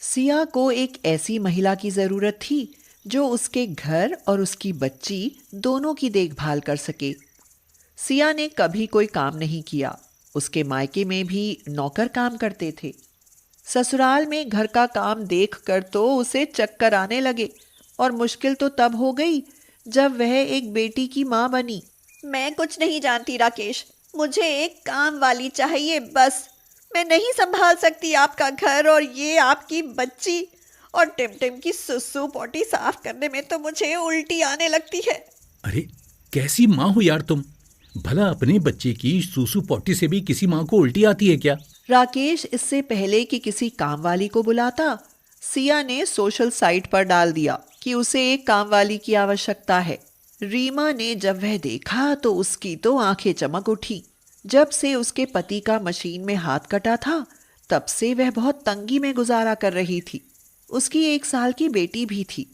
सिया को एक ऐसी महिला की जरूरत थी जो उसके घर और उसकी बच्ची दोनों की देखभाल कर सके। सिया ने कभी कोई काम नहीं किया। उसके मायके में भी नौकर काम करते थे। ससुराल में घर का काम देखकर तो उसे चक्कर आने लगे और मुश्किल तो तब हो गई जब वह एक बेटी की मां बनी। मैं कुछ नहीं जानती राकेश। मुझे एक काम वाली चाहिए बस। मैं नहीं संभाल सकती आपका घर और ये आपकी बच्ची। और टिमटिम की सुसु पोटी साफ करने में तो मुझे उल्टी आने लगती है। अरे, कैसी माँ हो यार तुम। भला अपने बच्चे की सूसू पोटी से भी किसी माँ को उल्टी आती है क्या? राकेश इससे पहले कि किसी काम वाली को बुलाता, सिया ने सोशल साइट पर डाल दिया कि उसे एक काम वाली की आवश्यकता है। रीमा ने जब वह देखा तो उसकी तो आंखें चमक उठी। जब से उसके पति का मशीन में हाथ कटा था, तब से वह बहुत तंगी में गुजारा कर रही थी। उसकी 1 साल की बेटी भी थी।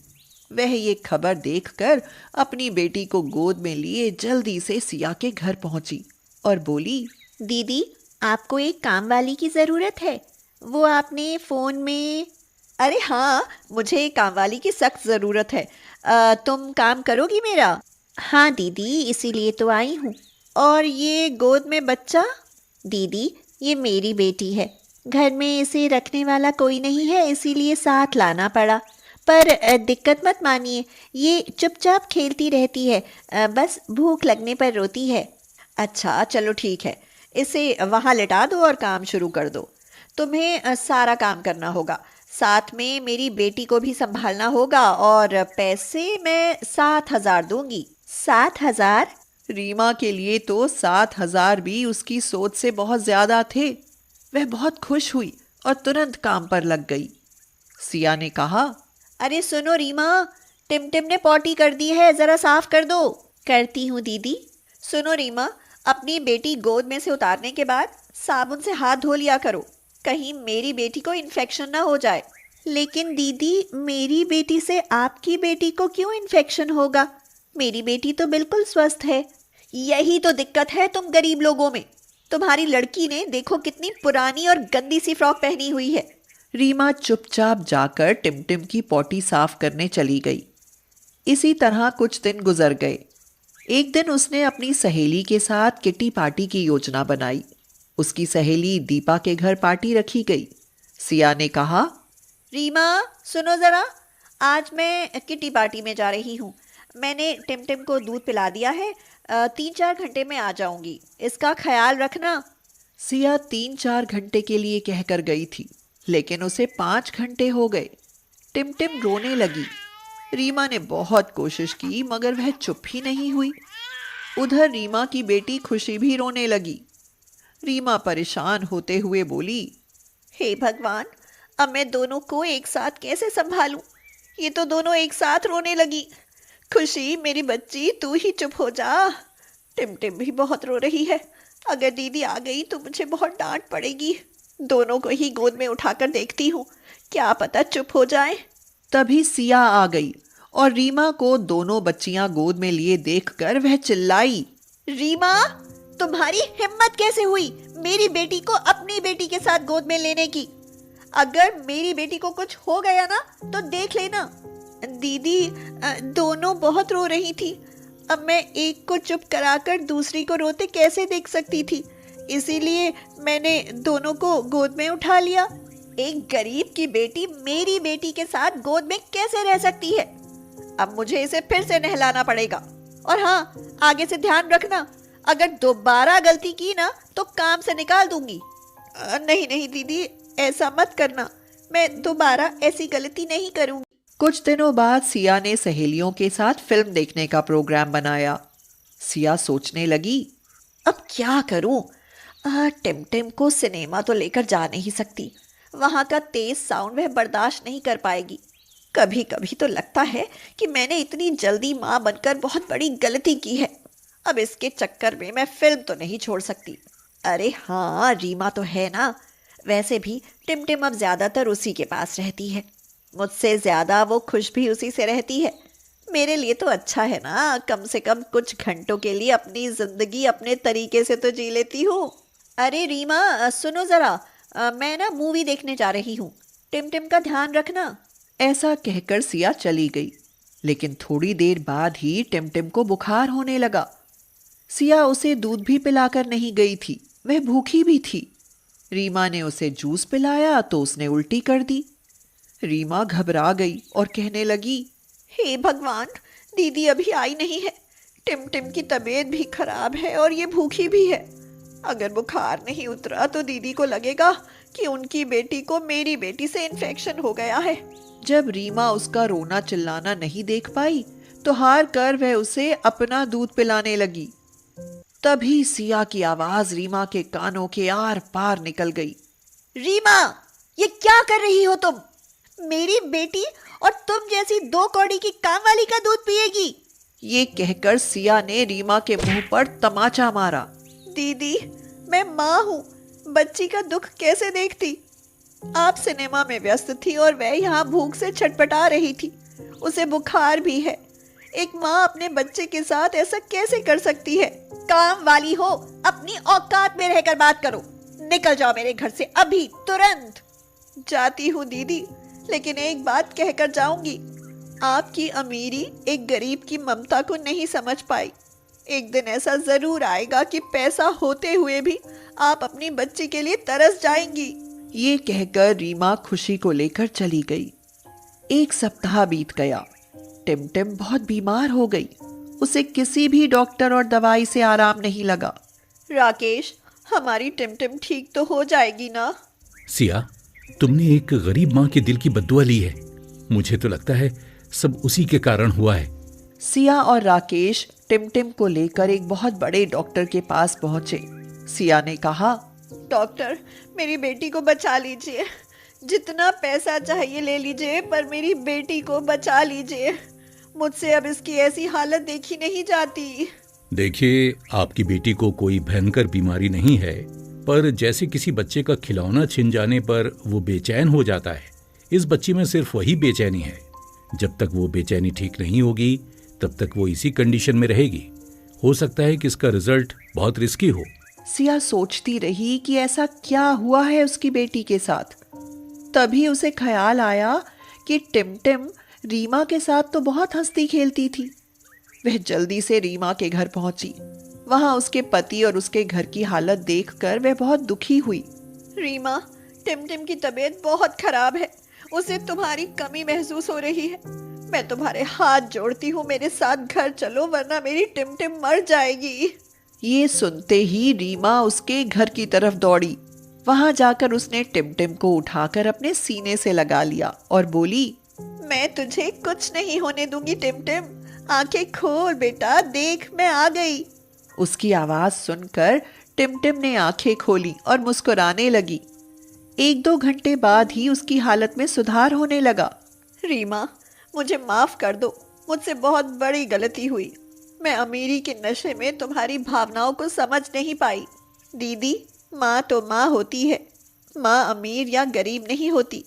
वह ये खबर देखकर अपनी बेटी को गोद में लिए जल्दी से सिया के घर पहुंची और बोली, दीदी, आपको एक काम वाली की ज़रूरत है। वो आपने फ़ोन में। अरे हाँ, मुझे एक काम वाली की सख्त ज़रूरत है। तुम काम करोगी मेरा? हाँ दीदी, इसीलिए तो आई हूँ। और ये गोद में बच्चा? दीदी, ये मेरी बेटी है। घर में इसे रखने वाला कोई नहीं है, इसीलिए साथ लाना पड़ा। पर दिक्कत मत मानिए, ये चुपचाप खेलती रहती है। बस भूख लगने पर रोती है। अच्छा चलो ठीक है, इसे वहाँ लिटा दो और काम शुरू कर दो। तुम्हें सारा काम करना होगा, साथ में मेरी बेटी को भी संभालना होगा। और पैसे मैं 7,000 दूंगी। 7,000? रीमा के लिए तो 7,000 भी उसकी सोच से बहुत ज्यादा थे। वह बहुत खुश हुई और तुरंत काम पर लग गई। सिया ने कहा, अरे सुनो रीमा, टिमटिम ने पॉटी कर दी है, ज़रा साफ कर दो। करती हूँ दीदी। सुनो रीमा, अपनी बेटी गोद में से उतारने के बाद साबुन से हाथ धो लिया करो, कहीं मेरी बेटी को इन्फेक्शन ना हो जाए। लेकिन दीदी, मेरी बेटी से आपकी बेटी को क्यों इन्फेक्शन होगा? मेरी बेटी तो बिल्कुल स्वस्थ है। यही तो दिक्कत है तुम गरीब लोगों में। तुम्हारी लड़की ने देखो कितनी पुरानी और गंदी सी फ्रॉक पहनी हुई है। रीमा चुपचाप जाकर टिमटिम की पॉटी साफ करने चली गई। इसी तरह कुछ दिन गुजर गए। एक दिन उसने अपनी सहेली के साथ किटी पार्टी की योजना बनाई। उसकी सहेली दीपा के घर पार्टी रखी गई। सिया ने कहा, रीमा सुनो ज़रा, आज मैं किटी पार्टी में जा रही हूँ। मैंने टिमटिम को दूध पिला दिया है। 3-4 घंटे में आ जाऊंगी, इसका ख्याल रखना। सिया 3-4 घंटे के लिए कहकर गई थी, लेकिन उसे 5 घंटे हो गए। टिमटिम रोने लगी। रीमा ने बहुत कोशिश की मगर वह चुप ही नहीं हुई। उधर रीमा की बेटी खुशी भी रोने लगी। रीमा परेशान होते हुए बोली, हे भगवान, अब मैं दोनों को एक साथ कैसे संभालूं? ये तो दोनों एक साथ रोने लगी। खुशी मेरी बच्ची, तू ही चुप हो जा। टिमटिम भी बहुत रो रही है। अगर दीदी आ गई तो मुझे बहुत डांट पड़ेगी। दोनों को ही गोद में उठाकर देखती हूँ, क्या पता चुप हो जाए। तभी सिया आ गई और रीमा को दोनों बच्चियां गोद में लिए देखकर वह चिल्लाई, रीमा, तुम्हारी हिम्मत कैसे हुई मेरी बेटी को अपनी बेटी के साथ गोद में लेने की? अगर मेरी बेटी को कुछ हो गया ना तो देख लेना। दीदी, दोनों बहुत रो रही थी। अब मैं एक को चुप कराकर दूसरी को रोते कैसे देख सकती थी, इसीलिए मैंने दोनों को गोद में उठा लिया। एक गरीब की बेटी मेरी बेटी के साथ गोद में कैसे रह सकती है? अब मुझे इसे फिर से नहलाना पड़ेगा। और हाँ, आगे से ध्यान रखना, अगर दोबारा गलती की ना तो काम से निकाल दूंगी। नहीं नहीं दीदी, ऐसा मत करना, मैं दोबारा ऐसी गलती नहीं करूंगी। कुछ दिनों बाद सिया ने सहेलियों के साथ फिल्म देखने का प्रोग्राम बनाया। सिया सोचने लगी, अब क्या करूं? टिमटिम को सिनेमा तो लेकर जा नहीं सकती, वहां का तेज साउंड वह बर्दाश्त नहीं कर पाएगी। कभी कभी तो लगता है कि मैंने इतनी जल्दी माँ बनकर बहुत बड़ी गलती की है। अब इसके चक्कर में मैं फिल्म तो नहीं छोड़ सकती। अरे हाँ, रीमा तो है ना। वैसे भी टिमटिम अब ज़्यादातर उसी के पास रहती है। मुझसे ज़्यादा वो खुश भी उसी से रहती है। मेरे लिए तो अच्छा है ना, कम से कम कुछ घंटों के लिए अपनी ज़िंदगी अपने तरीके से तो जी लेती हूँ। अरे रीमा, सुनो ज़रा, मैं ना मूवी देखने जा रही हूँ। टिमटिम का ध्यान रखना। ऐसा कहकर सिया चली गई, लेकिन थोड़ी देर बाद ही टिमटिम को बुखार होने लगा। सिया उसे दूध भी पिलाकर नहीं गई थी, वह भूखी भी थी। रीमा ने उसे जूस पिलाया तो उसने उल्टी कर दी। रीमा घबरा गई और कहने लगी, हे भगवान, दीदी अभी आई नहीं है। टिमटिम की तबीयत भी खराब है और ये भूखी भी है। अगर बुखार नहीं उतरा तो दीदी को लगेगा कि उनकी बेटी को मेरी बेटी से इन्फेक्शन हो गया है। जब रीमा उसका रोना चिल्लाना नहीं देख पाई तो हार कर वह उसे अपना दूध पिलाने लगी। तभी सिया की आवाज रीमा के कानों के आर पार निकल गई। रीमा, ये क्या कर रही हो तुम? मेरी बेटी और तुम जैसी दो कौड़ी की काम वाली का दूध पिएगी? ये कहकर सिया ने रीमा के मुंह पर तमाचा मारा। दीदी, मैं माँ हूँ, बच्ची का दुख कैसे देखती? आप सिनेमा में व्यस्त थी और वह यहाँ भूख से छटपटा रही थी। उसे बुखार भी है। एक माँ अपने बच्चे के साथ ऐसा कैसे कर सकती है? काम वाली हो, अपनी औकात में रहकर बात करो। निकल जाओ मेरे घर से अभी, तुरंत। जाती हूँ दीदी, लेकिन एक बात कहकर जाऊंगी। आपकी अमीरी एक गरीब की ममता को नहीं समझ पाई। एक दिन ऐसा जरूर आएगा कि पैसा होते हुए भी आप अपनी बच्ची के लिए तरस जाएंगी। ये कहकर रीमा खुशी को लेकर चली गई। एक सप्ताह बीत गया। टिमटिम बहुत बीमार हो गई। उसे किसी भी डॉक्टर और दवाई से आराम नहीं लगा। राकेश, हमारी टिमटिम ठीक तो हो जाएगी ना? सिया, तुमने एक गरीब माँ के दिल की बद्दुआ ली है। मुझे तो लगता है सब उसी के कारण हुआ है। सिया और राकेश टिमटिम को लेकर एक बहुत बड़े डॉक्टर के पास पहुंचे। सिया ने कहा, डॉक्टर, मेरी बेटी को बचा लीजिए। जितना पैसा चाहिए ले लीजिए, पर मेरी बेटी को बचा लीजिए। मुझसे अब इसकी ऐसी हालत देखी नहीं जाती। देखिए, आपकी बेटी को कोई भयंकर बीमारी नहीं है, पर जैसे किसी बच्चे का खिलौना छिन जाने पर वो बेचैन हो जाता है, इस बच्ची में सिर्फ वही बेचैनी है। जब तक वो बेचैनी ठीक नहीं होगी तब तक वो इसी कंडीशन में रहेगी। हो सकता है कि इसका रिजल्ट बहुत रिस्की हो। सिया सोचती रही कि ऐसा क्या हुआ है उसकी बेटी के साथ। तभी उसे ख्याल आया कि टिमटिम रीमा के साथ तो बहुत हंसती खेलती थी। वह जल्दी से रीमा के घर पहुंची। वहां उसके पति और उसके घर की हालत देखकर वह बहुत दुखी हुई। रीमा, टिमटिम की तबीयत बहुत खराब है। उसे तुम्हारी कमी महसूस हो रही है। मैं तुम्हारे हाथ जोड़ती हूँ, मेरे साथ घर चलो, वरना मेरी टिमटिम मर जाएगी। ये सुनते ही रीमा उसके घर की तरफ दौड़ी। वहां जाकर उसने टिमटिम को उठाकर अपने सीने से लगा लिया और बोली, मैं तुझे कुछ नहीं होने दूंगी टिमटिम। आंखें खोल बेटा, देख मैं आ गई। उसकी आवाज सुनकर टिमटिम ने आंखें खोली और मुस्कुराने लगी। 1-2 घंटे बाद ही उसकी हालत में सुधार होने लगा। रीमा, मुझे माफ कर दो। मुझसे बहुत बड़ी गलती हुई। मैं अमीरी के नशे में तुम्हारी भावनाओं को समझ नहीं पाई। दीदी, माँ तो माँ होती है। माँ अमीर या गरीब नहीं होती।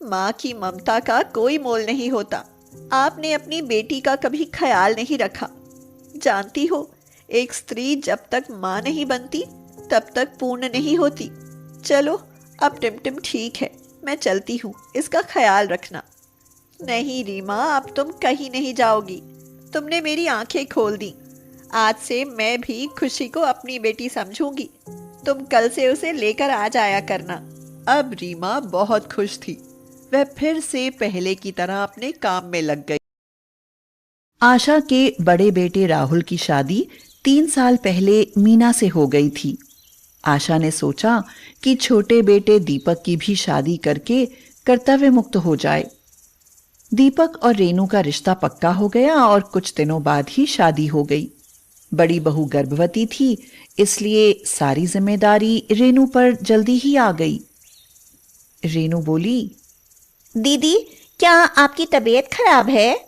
माँ की ममता का कोई मोल नहीं होता। आपने अपनी बेटी का कभी ख्याल नहीं रखा। जानती हो, एक स्त्री जब तक माँ नहीं बनती तब तक पूर्ण नहीं होती। चलो, अब टिमटिम ठीक है, मैं चलती हूँ, इसका ख्याल रखना। नहीं रीमा, अब तुम कहीं नहीं जाओगी। तुमने मेरी आंखें खोल दी। आज से मैं भी खुशी को अपनी बेटी समझूंगी। तुम कल से उसे लेकर आ जाया करना। अब रीमा बहुत खुश थी। वह फिर से पहले की तरह अपने काम में लग गई। आशा के बड़े बेटे राहुल की शादी 3 साल पहले मीना से हो गई थी। आशा ने सोचा कि छोटे बेटे दीपक की भी शादी करके कर्तव्य मुक्त हो जाए। दीपक और रेनू का रिश्ता पक्का हो गया और कुछ दिनों बाद ही शादी हो गई। बड़ी बहू गर्भवती थी, इसलिए सारी जिम्मेदारी रेनू पर जल्दी ही आ गई। रेनू बोली, दीदी, क्या आपकी तबीयत खराब है?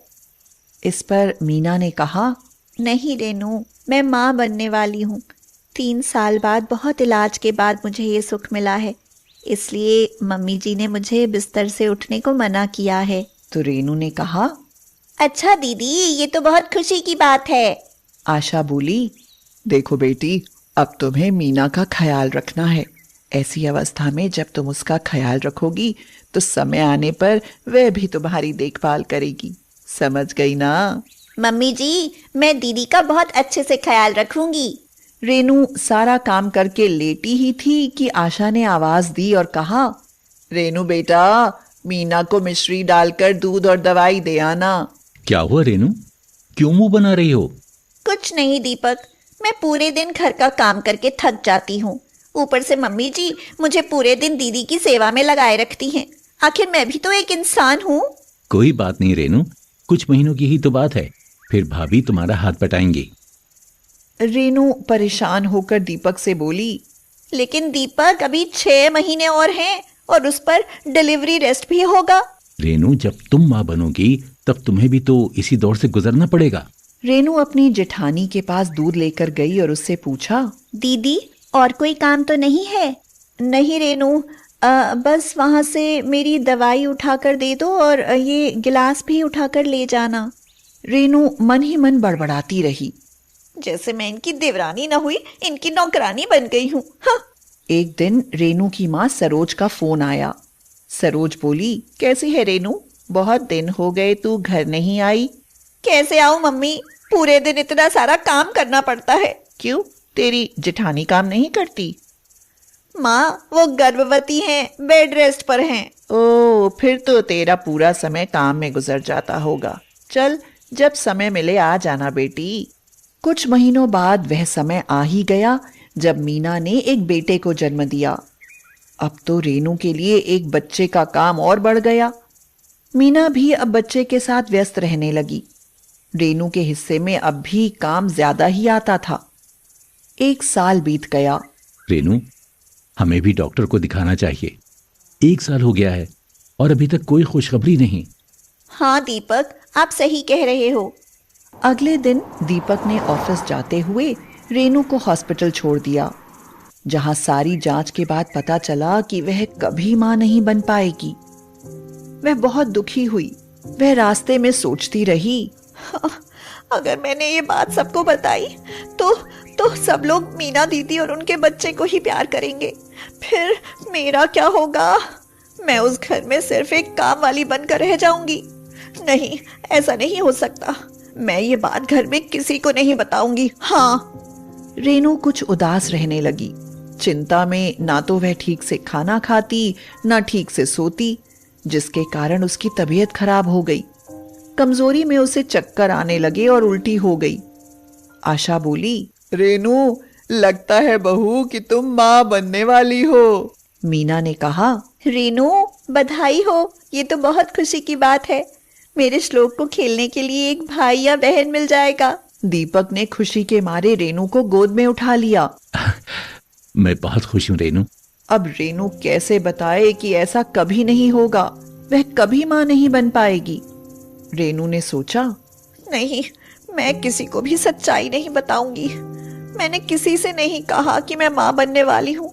इस पर मीना ने कहा, नहीं रेनू, मैं माँ बनने वाली हूँ। 3 साल बाद बहुत इलाज के बाद मुझे ये सुख मिला है, इसलिए मम्मी जी ने मुझे बिस्तर से उठने को मना किया है। तो रेनू ने कहा, अच्छा दीदी, ये तो बहुत खुशी की बात है। आशा बोली, देखो बेटी, अब तुम्हें मीना का ख्याल रखना है। ऐसी अवस्था में जब तुम उसका ख्याल रखोगी तो समय आने पर वह भी तुम्हारी देखभाल करेगी। समझ गई ना? मम्मी जी, मैं दीदी का बहुत अच्छे से ख्याल रखूंगी। रेनू सारा काम करके लेटी ही थी कि आशा ने आवाज दी और कहा, रेनू बेटा, मीना को मिश्री डालकर दूध और दवाई दे आना। क्या हुआ रेनू, क्यों मुंह बना रही हो? कुछ नहीं दीपक, मैं पूरे दिन घर का काम करके थक जाती हूँ। ऊपर से मम्मी जी मुझे पूरे दिन दीदी की सेवा में लगाए रखती हैं। आखिर मैं भी तो एक इंसान हूँ। कोई बात नहीं रेनू, कुछ महीनों की ही तो बात है, फिर भाभी तुम्हारा हाथ पटाएंगी। रेनू परेशान होकर दीपक से बोली, लेकिन दीपक अभी 6 महीने और हैं और उस पर डिलीवरी रेस्ट भी होगा। रेनू, जब तुम माँ बनोगी तब तुम्हें भी तो इसी दौर से गुजरना पड़ेगा। रेनू अपनी जेठानी के पास दूध लेकर गई और उससे पूछा, दीदी और कोई काम तो नहीं है? नहीं रेनू, बस वहाँ से मेरी दवाई उठाकर दे दो और ये गिलास भी उठाकर ले जाना। रेनू मन ही मन बड़बड़ाती रही, जैसे मैं इनकी देवरानी न हुई, इनकी नौकरानी बन गई हूँ। हाँ। एक दिन रेनू की माँ सरोज का फोन आया। सरोज बोली, कैसी है रेनू, बहुत दिन हो गए, तू घर नहीं आई। कैसे आऊं मम्मी, पूरे दिन इतना सारा काम करना पड़ता है। क्यों, तेरी जेठानी काम नहीं करती? माँ, वो गर्भवती हैं, बेड रेस्ट पर हैं। ओ, फिर तो तेरा पूरा समय काम में गुजर जाता होगा। चल, जब समय मिले आ जाना बेटी। कुछ महीनों बाद वह समय आ ही गया जब मीना ने एक बेटे को जन्म दिया। अब तो रेनू के लिए एक बच्चे का काम और बढ़ गया। मीना भी अब बच्चे के साथ व्यस्त रहने लगी। रेनू के हिस्से में अब भी काम ज्यादा ही आता था। 1 साल बीत गया। रेनू, हमें भी डॉक्टर को दिखाना चाहिए। 1 साल हो गया है और अभी तक कोई खुशखबरी नहीं। हाँ दीपक, आप सही कह रहे हो। अगले दिन दीपक ने ऑफिस जाते हुए रेनू को हॉस्पिटल छोड़ दिया, जहां सारी जांच के बाद पता चला कि वह कभी मां नहीं बन पाएगी। वह बहुत दुखी हुई। वह रास्ते में सोचती रही, अगर मैंने ये बात सबको बताई तो सब लोग मीना दीदी और उनके बच्चे को ही प्यार करेंगे। फिर मेरा क्या होगा? मैं उस घर में सिर्फ एक काम वाली बनकर रह जाऊंगी। नहीं, ऐसा नहीं हो सकता। मैं ये बात घर में किसी को नहीं बताऊंगी। हाँ। रेनू कुछ उदास रहने लगी। चिंता में ना तो वह ठीक से खाना खाती, ना ठीक से सोती, जिसके कारण उसकी तबीयत खराब हो गई। कमजोरी में उसे चक्कर आने लगे और उल्टी हो गई। आशा बोली, रेनू, लगता है बहू कि तुम माँ बनने वाली हो। मीना ने कहा, रेनू, बधाई हो, ये तो बहुत खुशी की बात है। मेरे श्लोक को खेलने के लिए एक भाई या बहन मिल जाएगा। दीपक ने खुशी के मारे रेनू को गोद में उठा लिया। मैं बहुत खुश हूँ रेनू। अब रेनू कैसे बताए कि ऐसा कभी नहीं होगा, वह कभी माँ नहीं बन पाएगी। रेनू ने सोचा, नहीं, मैं किसी को भी सच्चाई नहीं बताऊंगी। मैंने किसी से नहीं कहा कि मैं माँ बनने वाली हूँ।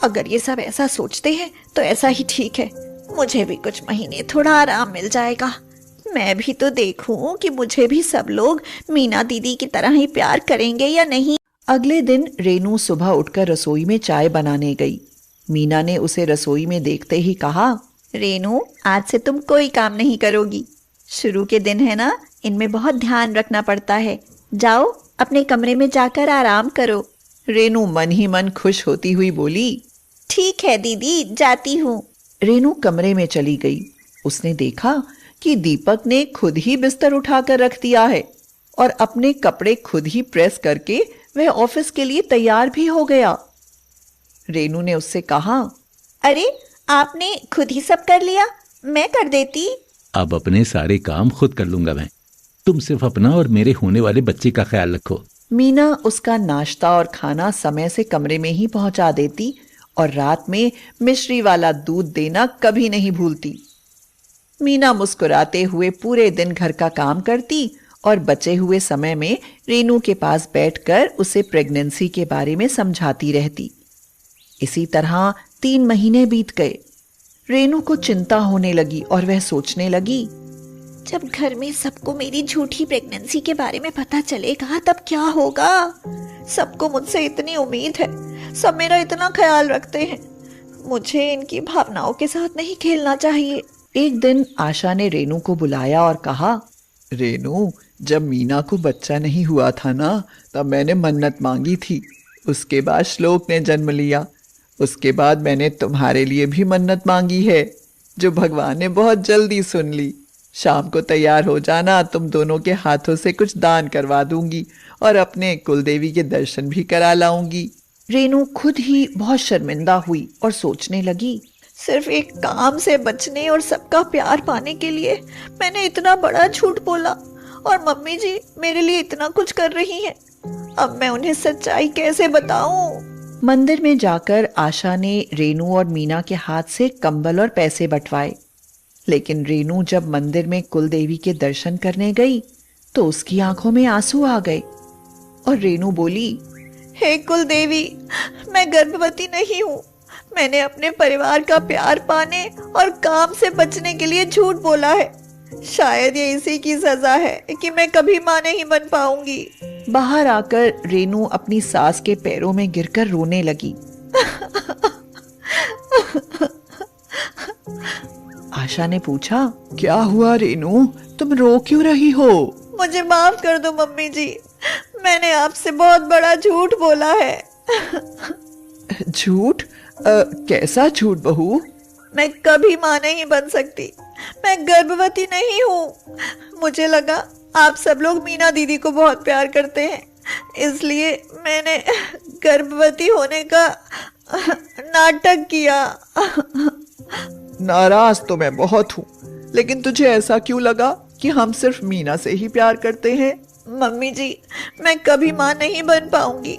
अगर ये सब ऐसा सोचते हैं तो ऐसा ही ठीक है। मुझे भी कुछ महीने थोड़ा आराम मिल जाएगा। मैं भी तो देखूं कि मुझे भी सब लोग मीना दीदी की तरह ही प्यार करेंगे या नहीं। अगले दिन रेनू सुबह उठकर रसोई में चाय बनाने गई। मीना ने उसे रसोई में देखते ही कहा, रेनू, आज से तुम कोई काम नहीं करोगी। शुरू के दिन है ना, इनमें बहुत ध्यान रखना पड़ता है। जाओ, अपने कमरे में जाकर आराम करो। रेनू मन ही मन खुश होती हुई बोली, ठीक है दीदी, जाती हूँ। रेनू कमरे में चली गई। उसने देखा कि दीपक ने खुद ही बिस्तर उठाकर रख दिया है और अपने कपड़े खुद ही प्रेस करके वह ऑफिस के लिए तैयार भी हो गया। रेनू ने उससे कहा, अरे, आपने खुद ही सब कर लिया, मैं कर देती। अब अपने सारे काम खुद कर लूंगा मैं। तुम सिर्फ अपना और मेरे होने वाले बच्चे का ख्याल रखो। मीना उसका नाश्ता और खाना समय से कमरे में ही पहुंचा देती और रात में मिश्री वाला दूध देना कभी नहीं भूलती। मीना मुस्कुराते हुए पूरे दिन घर का काम करती और बचे हुए समय में रेनू के पास बैठकर उसे प्रेगनेंसी के बारे में समझाती रहती। इसी तरह 3 महीने बीत गए। रेनू को चिंता होने लगी और वह सोचने लगी, जब घर में सबको मेरी झूठी प्रेगनेंसी के बारे में पता चलेगा तब क्या होगा? सबको मुझसे इतनी उम्मीद है, सब मेरा इतना ख्याल रखते हैं। मुझे इनकी भावनाओं के साथ नहीं खेलना चाहिए। एक दिन आशा ने रेनू को बुलाया और कहा, रेनू, जब मीना को बच्चा नहीं हुआ था ना, तब मैंने मन्नत मांगी थी। उसके बाद श्लोक ने जन्म लिया। उसके बाद मैंने तुम्हारे लिए भी मन्नत मांगी है, जो भगवान ने बहुत जल्दी सुन ली। शाम को तैयार हो जाना, तुम दोनों के हाथों से कुछ दान करवा दूंगी और अपने कुलदेवी के दर्शन भी करा लाऊंगी। रेनू खुद ही बहुत शर्मिंदा हुई और सोचने लगी, सिर्फ एक काम से बचने और सबका प्यार पाने के लिए मैंने इतना बड़ा झूठ बोला, और मम्मी जी मेरे लिए इतना कुछ कर रही हैं। अब मैं उन्हें सच्चाई कैसे बताऊं? मंदिर में जाकर आशा ने रेनू और मीना के हाथ से कंबल और पैसे बंटवाए। लेकिन रेनू जब मंदिर में कुलदेवी के दर्शन करने गई तो उसकी आंखों में आंसू आ गए और रेनू बोली, हे कुलदेवी, मैं गर्भवती नहीं हूँ। मैंने अपने परिवार का प्यार पाने और काम से बचने के लिए झूठ बोला है। शायद ये इसी की सजा है कि मैं कभी माँ नहीं बन पाऊंगी। बाहर आकर रेनू अपनी सास के पैरों में गिरकर रोने लगी। आशा ने पूछा, क्या हुआ रेनू, तुम रो क्यों रही हो? मुझे माफ कर दो मम्मी जी, मैंने आपसे बहुत बड़ा झूठ बोला है। झूठ? कैसा झूठ बहू? मैं कभी माँ नहीं बन सकती। मैं गर्भवती नहीं हूँ। मुझे लगा आप सब लोग मीना दीदी को बहुत प्यार करते हैं, इसलिए मैंने गर्भवती होने का नाटक किया। नाराज तो मैं बहुत हूँ, लेकिन तुझे ऐसा क्यों लगा कि हम सिर्फ मीना से ही प्यार करते हैं? मम्मी जी, मैं कभी माँ नहीं बन पाऊंगी।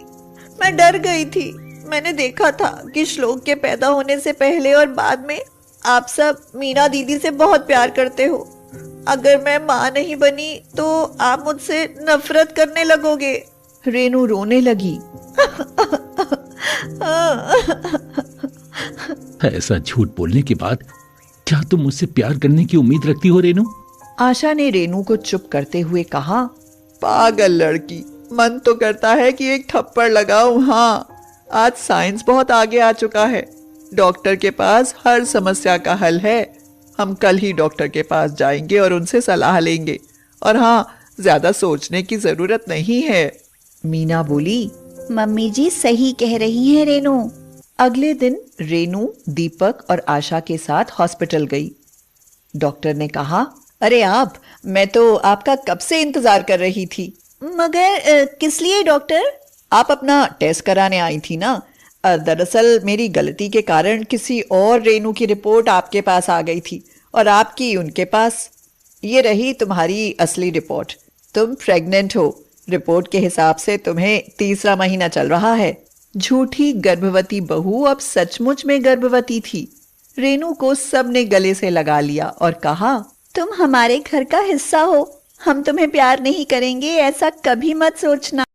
मैं डर गई थी। मैंने देखा था कि श्लोक के पैदा होने से पहले और बाद में आप सब मीना दीदी से बहुत प्यार करते हो। अगर मैं माँ नहीं बनी तो आप मुझसे नफरत करने लगोगे। रेनू रोने लगी। ऐसा झूठ बोलने के बाद क्या तुम मुझसे प्यार करने की उम्मीद रखती हो रेनू? आशा ने रेनू को चुप करते हुए कहा, पागल लड़की, मन तो करता है कि एक थप्पड़ लगाऊं। हाँ, आज साइंस बहुत आगे आ चुका है। डॉक्टर के पास हर समस्या का हल है। हम कल ही डॉक्टर के पास जाएंगे और उनसे सलाह लेंगे। और हाँ, ज्यादा सोचने की जरूरत नहीं है। मीना बोली, मम्मी जी सही कह रही हैं रेनू। अगले दिन रेनू, दीपक और आशा के साथ हॉस्पिटल गई। डॉक्टर ने कहा, अरे आप, मैं तो आपका कब से इंतजार कर रही थी। मगर किस लिए डॉक्टर? आप अपना टेस्ट कराने आई थी ना। दरअसल मेरी गलती के कारण किसी और रेनू की रिपोर्ट आपके पास आ गई थी और आपकी उनके पास। ये रही तुम्हारी असली रिपोर्ट। तुम प्रेग्नेंट हो। रिपोर्ट के हिसाब से तुम्हें 3रा महीना चल रहा है। झूठी गर्भवती बहू अब सचमुच में गर्भवती थी। रेनू को सबने गले से लगा लिया और कहा, तुम हमारे घर का हिस्सा हो। हम तुम्हें प्यार नहीं करेंगे ऐसा कभी मत सोचना।